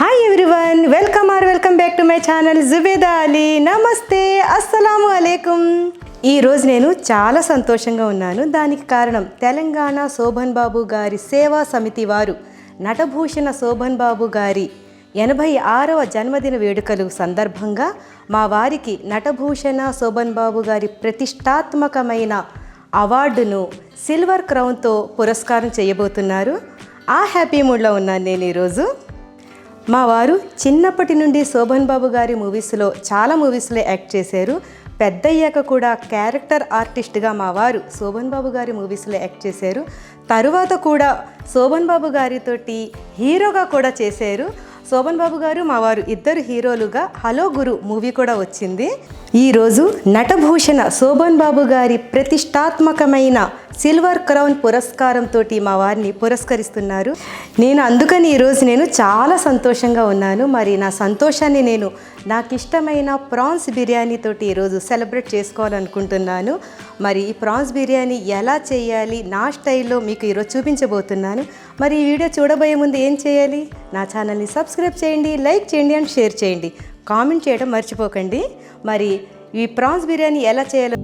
Hi everyone, welcome back to my channel Zubeda Ali. నమస్తే, అస్సలాము అలైకుం. ఈరోజు నేను చాలా సంతోషంగా ఉన్నాను. దానికి కారణం తెలంగాణ శోభన్ బాబు గారి సేవా సమితి వారు నటభూషణ శోభన్ బాబు గారి 86వ జన్మదిన వేడుకలు సందర్భంగా మా వారికి నటభూషణ శోభన్ బాబు గారి ప్రతిష్టాత్మకమైన అవార్డును సిల్వర్ క్రౌన్తో పురస్కారం చేయబోతున్నారు. ఆ హ్యాపీ మూడ్లో ఉన్నాను నేను ఈరోజు. మా వారు చిన్నప్పటి నుండి శోభన్ బాబు గారి చాలా మూవీస్లో యాక్ట్ చేశారు. పెద్దయ్యాక కూడా క్యారెక్టర్ ఆర్టిస్ట్గా మా వారు శోభన్ బాబు గారి మూవీస్లో యాక్ట్ చేశారు. తరువాత కూడా శోభన్ బాబు గారితోటి హీరోగా కూడా చేశారు. శోభన్ బాబు గారు మా వారు ఇద్దరు హీరోలుగా హలో గురు మూవీ కూడా వచ్చింది. ఈరోజు నటభూషణ శోభన్ బాబు గారి ప్రతిష్టాత్మకమైన సిల్వర్ క్రౌన్ పురస్కారంతో మా వారిని పురస్కరిస్తున్నారు. అందుకని ఈరోజు నేను చాలా సంతోషంగా ఉన్నాను. మరి నా సంతోషాన్ని నేను నాకు ఇష్టమైన ప్రాన్స్ బిర్యానీతోటి ఈరోజు సెలబ్రేట్ చేసుకోవాలనుకుంటున్నాను. మరి ఈ ప్రాన్స్ బిర్యానీ ఎలా చేయాలి నా స్టైల్లో మీకు ఈరోజు చూపించబోతున్నాను. మరి ఈ వీడియో చూడబోయే ముందు ఏం చేయాలి? నా ఛానల్ని సబ్స్క్రైబ్ చేయండి, లైక్ చేయండి అండ్ షేర్ చేయండి, కామెంట్ చేయడం మర్చిపోకండి. మరి ఈ ప్రాన్స్ బిర్యానీ ఎలా చేయాలో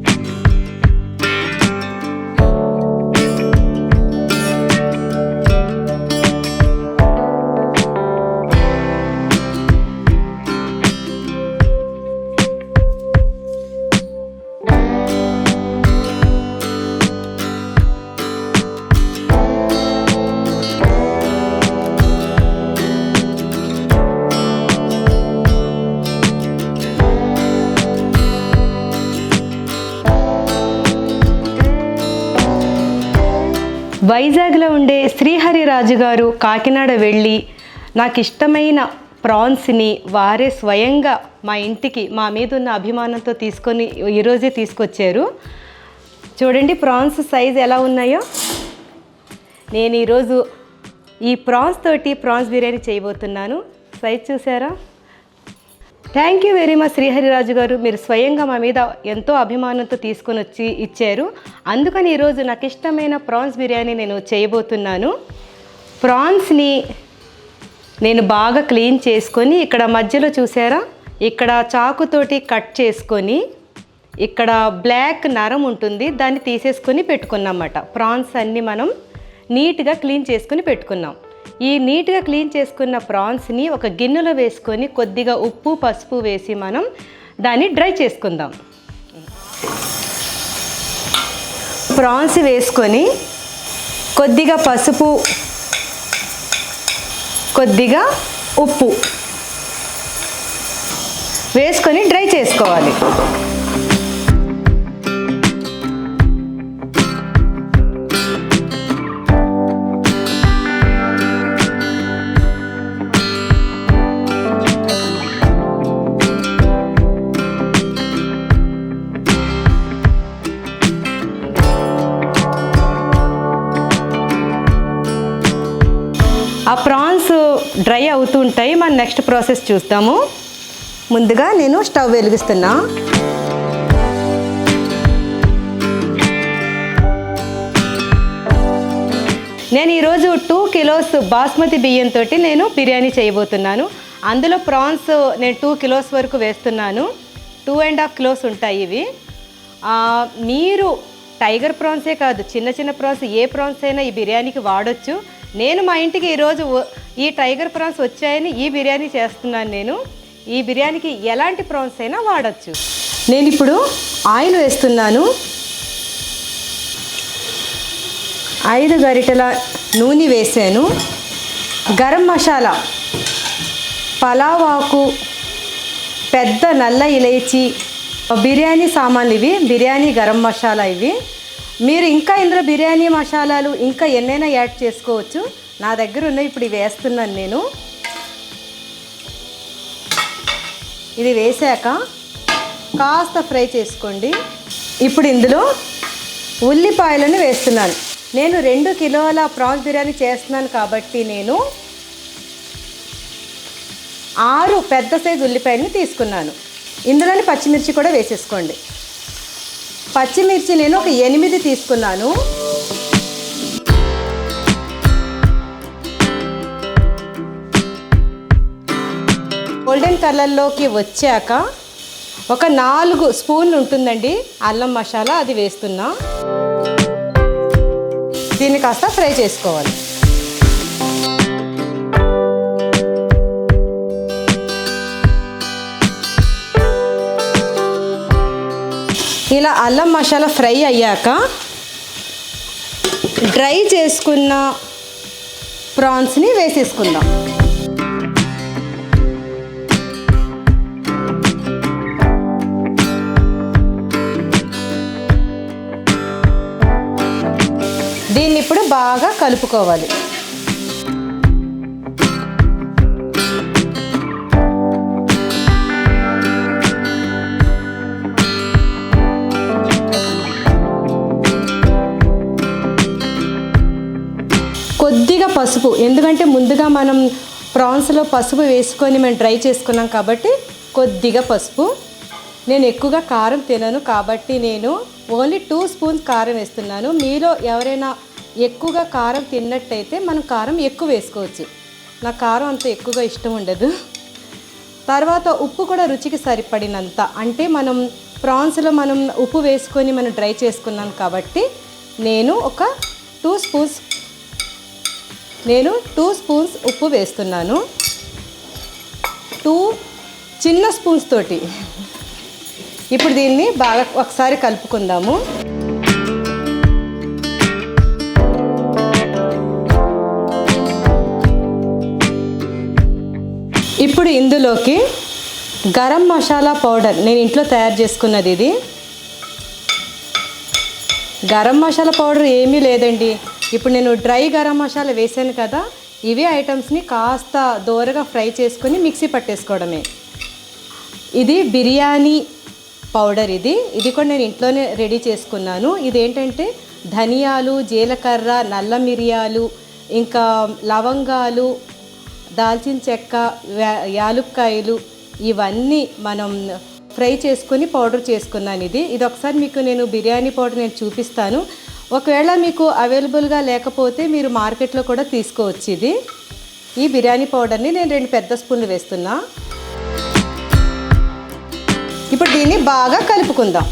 వైజాగ్లో ఉండే శ్రీహరిరాజు గారు కాకినాడ వెళ్ళి నాకు ఇష్టమైన ప్రాన్స్ని వారే స్వయంగా మా ఇంటికి మా మీద ఉన్న అభిమానంతో తీసుకొని ఈరోజే తీసుకొచ్చారు. చూడండి ప్రాన్స్ సైజ్ ఎలా ఉన్నాయో. నేను ఈరోజు ఈ ప్రాన్స్ తోటి ప్రాన్స్ బిర్యానీ చేయబోతున్నాను. సైజ్ చూసారా? Thank you very much Srihari Raju గారు. మీరు స్వయంగా మా మీద ఎంతో అభిమానంతో తీసుకొని వచ్చి ఇచ్చారు. అందుకని ఈరోజు నాకు ఇష్టమైన ప్రాన్స్ బిర్యానీ నేను చేయబోతున్నాను. ప్రాన్స్ని నేను బాగా క్లీన్ చేసుకొని ఇక్కడ మధ్యలో చూసారా, ఇక్కడ చాకుతోటి కట్ చేసుకొని ఇక్కడ బ్లాక్ నరం ఉంటుంది, దాన్ని తీసేసుకొని పెట్టుకున్నామన్నమాట. ప్రాన్స్ అన్నీ మనం నీట్గా క్లీన్ చేసుకొని పెట్టుకున్నాం. ఈ నీట్గా క్లీన్ చేసుకున్న ప్రాన్స్ని ఒక గిన్నెలో వేసుకొని కొద్దిగా ఉప్పు పసుపు వేసి మనం దాన్ని డ్రై చేసుకుందాం. ప్రాన్స్ వేసుకొని కొద్దిగా పసుపు, కొద్దిగా ఉప్పు వేసుకొని డ్రై చేసుకోవాలి. ఆ ప్రాన్స్ డ్రై అవుతుంటాయి. మనం నెక్స్ట్ ప్రాసెస్ చూస్తాము. ముందుగా నేను స్టవ్ వెలిగిస్తున్నా. నేను ఈరోజు 2 కిలోస్ బాస్మతి బియ్యంతో నేను బిర్యానీ చేయబోతున్నాను. అందులో ప్రాన్స్ నేను 2 కిలోస్ వరకు వేస్తున్నాను. 2.5 కిలోస్ ఉంటాయి ఇవి. మీరు టైగర్ ప్రాన్సే కాదు, చిన్న చిన్న ప్రాన్స్ ఏ ప్రాన్స్ అయినా ఈ బిర్యానీకి వాడొచ్చు. నేను మా ఇంటికి ఈరోజు ఈ టైగర్ ప్రాన్స్ వచ్చాయని ఈ బిర్యానీ చేస్తున్నాను. నేను ఈ బిర్యానీకి ఎలాంటి ప్రాన్స్ అయినా వాడచ్చు. నేను ఇప్పుడు ఆయిల్ వేస్తున్నాను. 5 గరిటెల నూనె వేసాను. గరం మసాలా, పలావ్ ఆకు, పెద్ద నల్ల ఇలైచి, బిర్యానీ సామాన్లు ఇవి, బిర్యానీ గరం మసాలా ఇవి. మీరు ఇంకా ఇందులో బిర్యానీ మసాలాలు ఇంకా ఎన్నైనా యాడ్ చేసుకోవచ్చు. నా దగ్గర ఉన్నాయి, ఇప్పుడు ఇవి వేస్తున్నాను నేను. ఇది వేసాక కాస్త ఫ్రై చేసుకోండి. ఇప్పుడు ఇందులో ఉల్లిపాయలను వేస్తున్నాను. నేను 2 కిలోల ప్రాన్స్ బిర్యానీ చేస్తున్నాను కాబట్టి నేను 6 పెద్ద సైజు ఉల్లిపాయలని తీసుకున్నాను. ఇందులోని పచ్చిమిర్చి కూడా వేసేసుకోండి. పచ్చిమిర్చి నేను ఒక 8 తీసుకున్నాను. గోల్డెన్ కలర్లోకి వచ్చాక ఒక 4 స్పూన్లు ఉంటుందండి అల్లం మసాలా, అది వేస్తున్నా. దీన్ని కాస్త ఫ్రై చేసుకోవాలి. ఇలా అల్లం మసాలా ఫ్రై అయ్యాక డ్రై చేసుకున్న ప్రాన్స్ని వేసేసుకుందాం. దీన్ని ఇప్పుడు బాగా కలుపుకోవాలి. కొద్దిగా పసుపు, ఎందుకంటే ముందుగా మనం ప్రాన్స్లో పసుపు వేసుకొని మేము డ్రై చేసుకున్నాం కాబట్టి కొద్దిగా పసుపు. నేను ఎక్కువగా కారం తినను కాబట్టి నేను ఓన్లీ 2 స్పూన్స్ కారం వేస్తున్నాను. మీలో ఎవరైనా ఎక్కువగా కారం తిన్నట్టయితే మనం కారం ఎక్కువ వేసుకోవచ్చు. నాకు కారం అంత ఎక్కువగా ఇష్టం ఉండదు. తర్వాత ఉప్పు కూడా రుచికి సరిపడినంత, అంటే మనం ప్రాన్స్లో మనం ఉప్పు వేసుకొని మనం డ్రై చేసుకున్నాం కాబట్టి నేను 2 స్పూన్స్ ఉప్పు వేస్తున్నాను. 2 చిన్న స్పూన్స్ తోటి. ఇప్పుడు దీన్ని బాగా ఒకసారి కలుపుకుందాము. ఇప్పుడు ఇందులోకి గరం మసాలా పౌడర్, నేను ఇంట్లో తయారు చేసుకున్నది ఇది. గరం మసాలా పౌడర్ ఏమీ లేదండి. ఇప్పుడు నేను డ్రై గరం మసాలా వేసాను కదా, ఇవే ఐటమ్స్ని కాస్త దోరగా ఫ్రై చేసుకొని మిక్సీ పట్టేసుకోవడమే. ఇది బిర్యానీ పౌడర్, ఇది కూడా నేను ఇంట్లోనే రెడీ చేసుకున్నాను. ఇదేంటంటే ధనియాలు, జీలకర్ర, నల్ల మిరియాలు, ఇంకా లవంగాలు, దాల్చిన చెక్క, యాలుక్కాయలు, ఇవన్నీ మనం ఫ్రై చేసుకొని పౌడర్ చేసుకున్నాను. ఇది ఒకసారి మీకు నేను బిర్యానీ పౌడర్ నేను చూపిస్తాను. ఒకవేళ మీకు అవైలబుల్గా లేకపోతే మీరు మార్కెట్లో కూడా తీసుకోవచ్చు. ఈ బిర్యానీ పౌడర్ని నేను 2 పెద్ద స్పూన్లు వేస్తున్నా. ఇప్పుడు దీన్ని బాగా కలుపుకుందాం.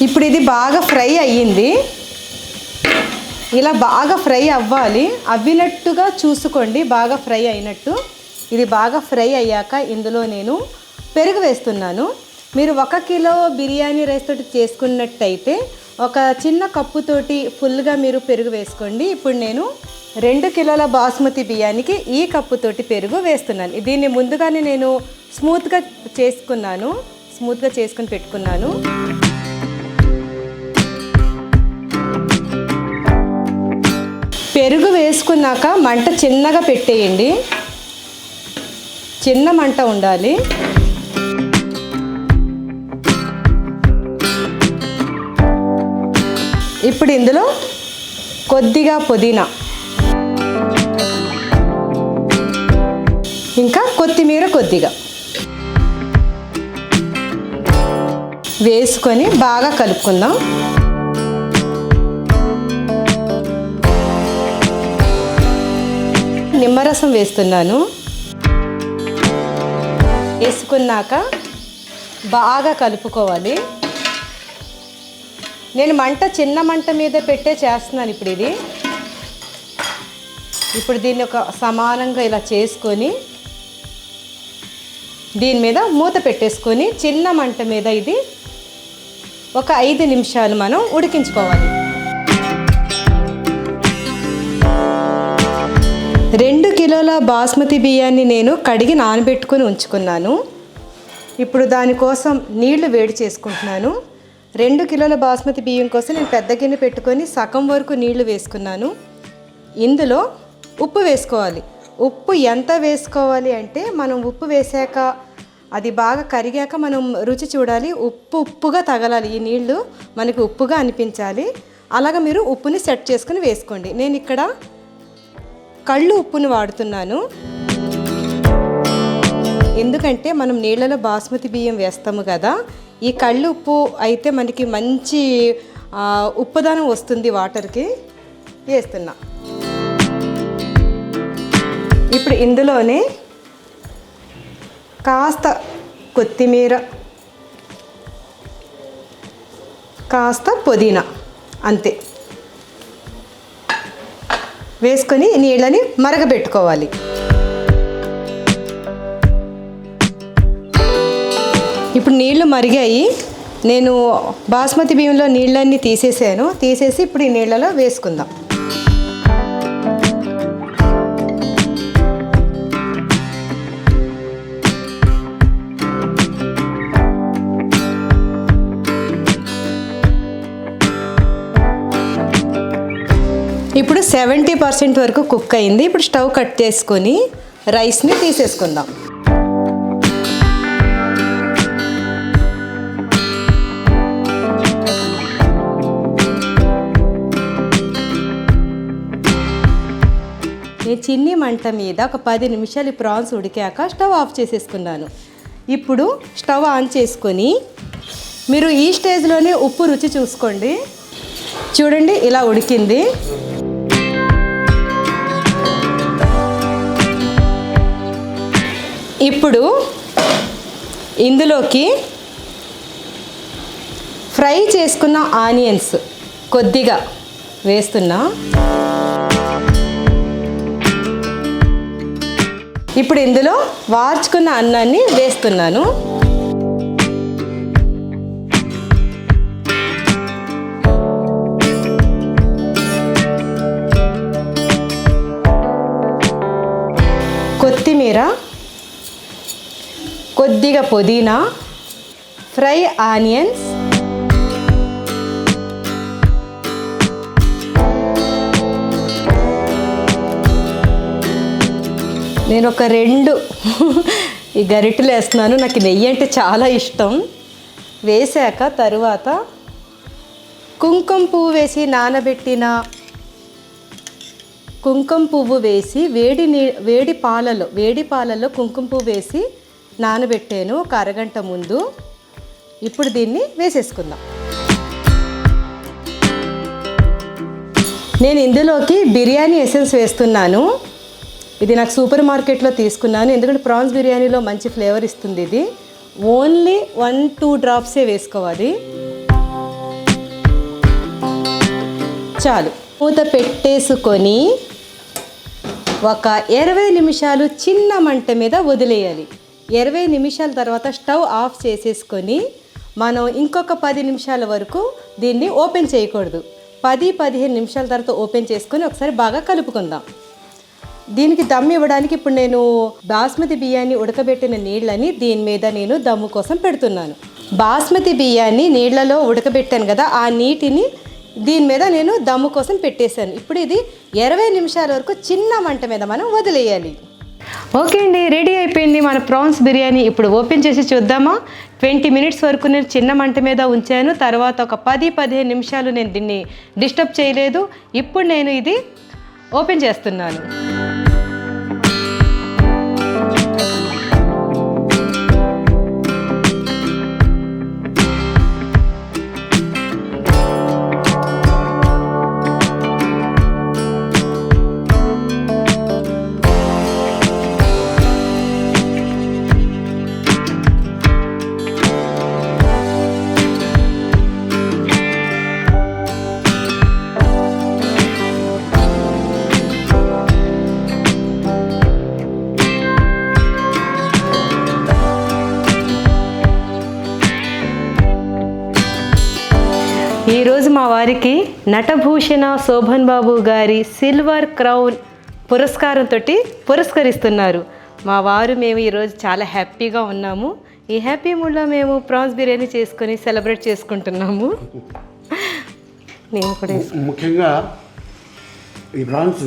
ఇప్పుడు ఇది బాగా ఫ్రై అయ్యింది. ఇలా బాగా ఫ్రై అవ్వినట్టుగా చూసుకోండి, బాగా ఫ్రై అయినట్టు. ఇది బాగా ఫ్రై అయ్యాక ఇందులో నేను పెరుగు వేస్తున్నాను. మీరు 1 కిలో బిర్యానీ రైస్ తోటి చేసుకున్నట్టయితే ఒక చిన్న కప్పుతోటి ఫుల్గా మీరు పెరుగు వేసుకోండి. ఇప్పుడు నేను 2 కిలోల బాస్మతి బియ్యానికి ఈ కప్పుతోటి పెరుగు వేస్తున్నాను. దీన్ని ముందుగానే నేను స్మూత్గా చేసుకొని పెట్టుకున్నాను. పెరుగు వేసుకున్నాక మంట చిన్నగా పెట్టేయండి, చిన్న మంట ఉండాలి. ఇప్పుడు ఇందులో కొద్దిగా పుదీనా, ఇంకా కొత్తిమీర కొద్దిగా వేసుకొని బాగా కలుపుకుందాం. నిమ్మరసం వేస్తున్నాను. వేసుకున్నాక బాగా కలుపుకోవాలి. నేను చిన్న మంట మీద పెట్టే చేస్తున్నాను ఇప్పుడు దీన్ని ఒక సమానంగా ఇలా చేసుకొని దీని మీద మూత పెట్టేసుకొని చిన్న మంట మీద ఇది ఒక 5 నిమిషాలు మనం ఉడికించుకోవాలి. 2 కిలోల బాస్మతి బియ్యాన్ని నేను కడిగి నానబెట్టుకొని ఉంచుకున్నాను. ఇప్పుడు దానికోసం నీళ్లు వేడి చేసుకుంటున్నాను. 2 కిలోల బాస్మతి బియ్యం కోసం నేను పెద్ద గిన్నె పెట్టుకొని సగం వరకు నీళ్లు వేసుకున్నాను. ఇందులో ఉప్పు వేసుకోవాలి. ఉప్పు ఎంత వేసుకోవాలి అంటే మనం ఉప్పు వేసాక అది బాగా కరిగాక మనం రుచి చూడాలి. ఉప్పుగా తగలాలి. ఈ నీళ్లు మనకి ఉప్పుగా అనిపించాలి. అలాగా మీరు ఉప్పుని సెట్ చేసుకుని వేసుకోండి. నేను ఇక్కడ కళ్ళు ఉప్పుని వాడుతున్నాను. ఎందుకంటే మనం నీళ్ళలో బాస్మతి బియ్యం వేస్తాము కదా, ఈ కళ్ళు ఉప్పు అయితే మనకి మంచి ఉప్పుదనం వస్తుంది వాటర్కి. వేస్తున్నా. ఇప్పుడు ఇందులోనే కాస్త కొత్తిమీర, కాస్త పుదీనా అంతే వేసుకొని నీళ్ళని మరగబెట్టుకోవాలి. ఇప్పుడు నీళ్లు మరిగాయి. నేను బాస్మతి బియ్యంలో నీళ్ళన్నీ తీసేసి ఇప్పుడు ఈ నీళ్ళలో వేసుకుందాం. ఇప్పుడు 70% వరకు కుక్ అయింది. ఇప్పుడు స్టవ్ కట్ చేసుకొని రైస్ని తీసేసుకుందాం. నేను చిన్ని మంట మీద ఒక 10 నిమిషాలు ఈ ప్రాన్స్ ఉడికాక స్టవ్ ఆఫ్ చేసేసుకున్నాను. ఇప్పుడు స్టవ్ ఆన్ చేసుకొని మీరు ఈ స్టేజ్లోనే ఉప్పు రుచి చూసుకోండి. చూడండి ఇలా ఉడికింది. ఇప్పుడు ఇందులోకి ఫ్రై చేసుకున్న ఆనియన్స్ కొద్దిగా వేస్తున్నా. ఇప్పుడు ఇందులో వార్చుకున్న అన్నాన్ని వేస్తున్నాను. కొత్తిమీర, కొద్దిగా పుదీనా, ఫ్రై ఆనియన్స్, నేను ఒక 2 ఈ గరిటెలు వేస్తున్నాను. నాకు నెయ్యి అంటే చాలా ఇష్టం. వేసాక తరువాత కుంకుమ పువ్వు వేసి నానబెట్టిన కుంకుమ పువ్వు వేసి వేడి పాలలో కుంకుమ పువ్వు వేసి నానబెట్టాను ఒక అరగంట ముందు. ఇప్పుడు దీన్ని వేసేసుకుందాం. నేను ఇందులోకి బిర్యానీ ఎసెన్స్ వేస్తున్నాను. ఇది నాకు సూపర్ మార్కెట్లో తీసుకున్నాను, ఎందుకంటే ప్రాన్స్ బిర్యానీలో మంచి ఫ్లేవర్ ఇస్తుంది. ఇది ఓన్లీ 1-2 డ్రాప్సే వేసుకోవాలి. చాలు. మూత పెట్టేసుకొని ఒక 20 నిమిషాలు చిన్న మంట మీద వదిలేయాలి. 20 నిమిషాల తర్వాత స్టవ్ ఆఫ్ చేసేసుకొని మనం ఇంకొక 10 నిమిషాల వరకు దీన్ని ఓపెన్ చేయకూడదు. 10-15 నిమిషాల తర్వాత ఓపెన్ చేసుకొని ఒకసారి బాగా కలుపుకుందాం. దీనికి దమ్ ఇవ్వడానికి ఇప్పుడు నేను బాస్మతి బియ్యాన్ని ఉడకబెట్టిన నీళ్ళని దీని మీద నేను దమ్ము కోసం పెడుతున్నాను. బాస్మతి బియ్యాన్ని నీళ్ళలో ఉడకబెట్టాను కదా, ఆ నీటిని దీని మీద నేను దమ్ము కోసం పెట్టేశాను. ఇప్పుడు ఇది 20 నిమిషాల వరకు చిన్న మంట మీద మనం వదిలేయాలి. ఓకే అండి, రెడీ అయిపోయింది మన ప్రాన్స్ బిర్యానీ. ఇప్పుడు ఓపెన్ చేసి చూద్దామా. 20 మినిట్స్ వరకు నేను చిన్న మంట మీద ఉంచాను. తర్వాత ఒక 10-15 నిమిషాలు నేను దీన్ని డిస్టర్బ్ చేయలేదు. ఇప్పుడు నేను ఇది ఓపెన్ చేస్తున్నాను. ఈరోజు మా వారికి నటభూషణ శోభన్ బాబు గారి సిల్వర్ క్రౌన్ పురస్కారంతో పురస్కరిస్తున్నారు. మా వారు మేము ఈరోజు చాలా హ్యాపీగా ఉన్నాము. ఈ హ్యాపీ మూడ్లో మేము ప్రాన్స్ బిర్యానీ చేసుకొని సెలబ్రేట్ చేసుకుంటున్నాము. నేను కూడా ముఖ్యంగా ఈ ప్రాన్స్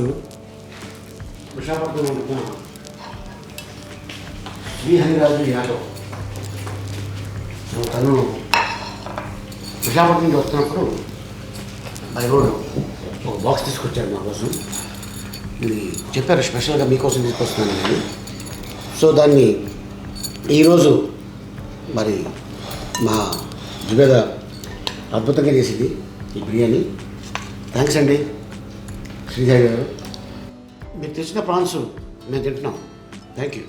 విశాఖపట్నం శ్రీహరిరాజు యాదవ్ తను విశాఖపట్నం నుంచి వస్తున్నప్పుడు బై రోడ్ ఒక బాక్స్ తీసుకొచ్చారు మా కోసం. ఇది చెప్పారు స్పెషల్గా మీకోసం తీసుకొస్తున్నాను నేను. సో దాన్ని ఈరోజు మరి మా జుబేద అద్భుతంగా చేసింది ఈ బిర్యానీ. థ్యాంక్స్ అండి శ్రీదేవి గారు. మీరు తెచ్చిన ప్రాన్స్ మేము తింటున్నాం. Thank you.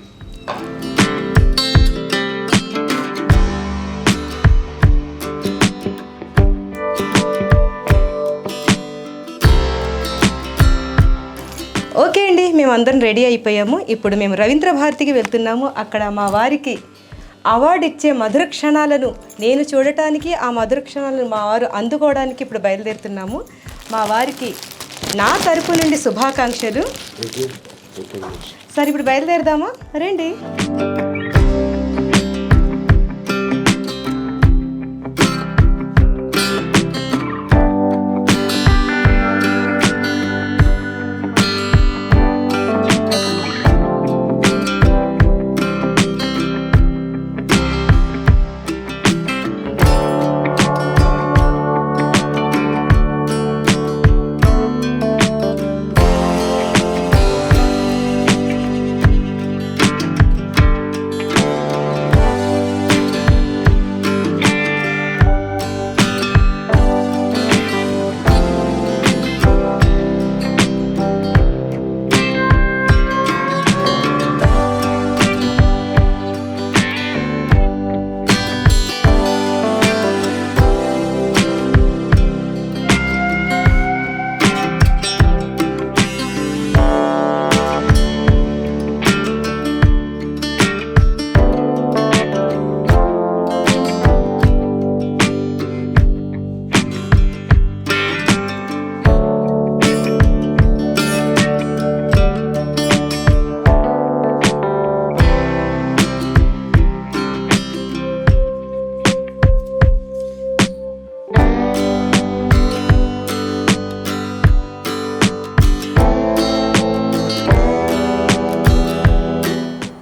ఓకే అండి, మేమందరం రెడీ అయిపోయాము. ఇప్పుడు మేము రవీంద్ర భారతికి వెళ్తున్నాము. అక్కడ మా వారికి అవార్డు ఇచ్చే మధుర క్షణాలను నేను చూడటానికి, ఆ మధుర క్షణాలను మా వారు అందుకోవడానికి ఇప్పుడు బయలుదేరుతున్నాము. మా వారికి నా తరపు నుండి శుభాకాంక్షలు. సరే ఇప్పుడు బయలుదేరదామా? రండి.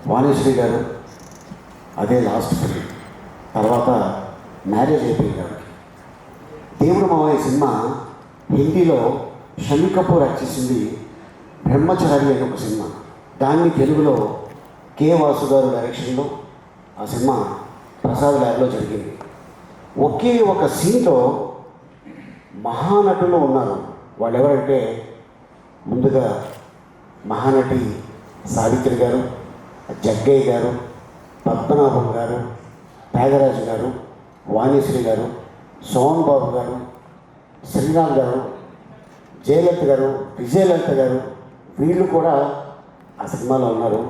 వాణిశ్రీ గారు అదే లాస్ట్ ఫిల్మ్. తర్వాత మ్యారేజ్ అయిపోయింది గారికి. దేవుడు మావయ్య సినిమా హిందీలో షమీ కపూర్ యాక్ట్ చేసింది బ్రహ్మచారి అనే ఒక సినిమా. దాన్ని తెలుగులో కె వాసు గారు డైరెక్షన్లో ఆ సినిమా ప్రసాద్ ల్యాబ్లో జరిగింది. ఒకే ఒక సీన్లో మహానటులు ఉన్నారు. వాళ్ళు ఎవరంటే ముందుగా మహానటి సావిత్రి గారు, జగ్గయ్య గారు, పద్మనాభం గారు, త్యాగరాజు గారు, వాణిశ్రీ గారు, సోహన్ బాబు గారు, శ్రీరామ్ గారు, జయలలిత గారు, విజయలలిత గారు, వీళ్ళు కూడా ఆ సినిమాలో ఉన్నారు.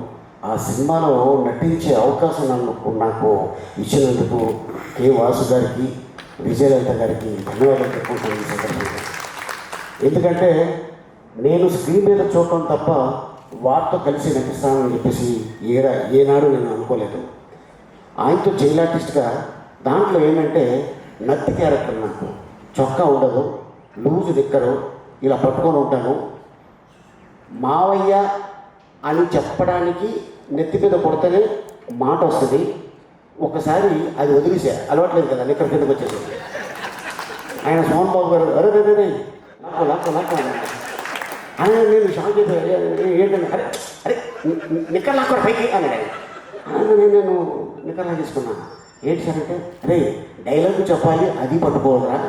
ఆ సినిమాలో నటించే అవకాశం నాకు ఇచ్చినందుకు కె వాసు గారికి, విజయలలిత గారికి ధన్యవాదాలు చెప్పుకుంటాను ఈ సందర్భంగా. ఎందుకంటే నేను స్క్రీన్ మీద చూడటం తప్ప వారితో కలిసి నటిస్తానని చెప్పేసి ఏనాడు నేను అనుకోలేదు. ఆయనతో జైల్ ఆర్టిస్ట్గా దాంట్లో ఏంటంటే నత్తి క్యారెక్టర్. నాకు చొక్కా ఉండదు, లూజు నిక్కరు, ఇలా పట్టుకొని ఉంటాను. మావయ్య అని చెప్పడానికి నెత్తి మీద కొడితేనే మాట వస్తుంది. ఒకసారి అది వదిలేసా, అలవాట్లేదు కదా, నిక్కర్ కిందకు వచ్చేసి ఆయన సోహన్ బాబు గారు అరే రే నాకు ఆయన నేను షాక్ అయిపోయాను. ఏంటంటే అరే అరే నిక్కర్ లాక్కోరా పైకి అన్నాడు. నేను నిక్కర్ లాగేసుకున్నాను. ఏంటి సార్ అంటే, అరే డైలాగ్ చెప్పాలి, అది పట్టుకోవాలరా,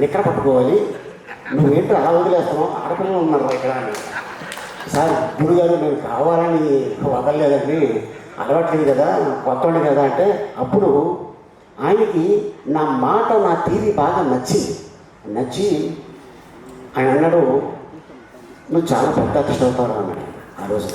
నిక్కర పట్టుకోవాలి, నువ్వేంటో అలా వదిలేస్తున్నావు, ఆడపిల్లలు ఉన్నారు ఇక్కడ అని. సార్ గురుగారు నేను కావాలని వదలలేదండి, అలవాట్లేదు కదా, కొత్తవాడి కదా అంటే, అప్పుడు ఆయనకి నా మాట, నా తీరి బాగా నచ్చి ఆయన అన్నాడు, నువ్వు చాలా పెద్ద ఆర్టిస్ట్ అవుతావు అన్నాడు ఆ రోజు.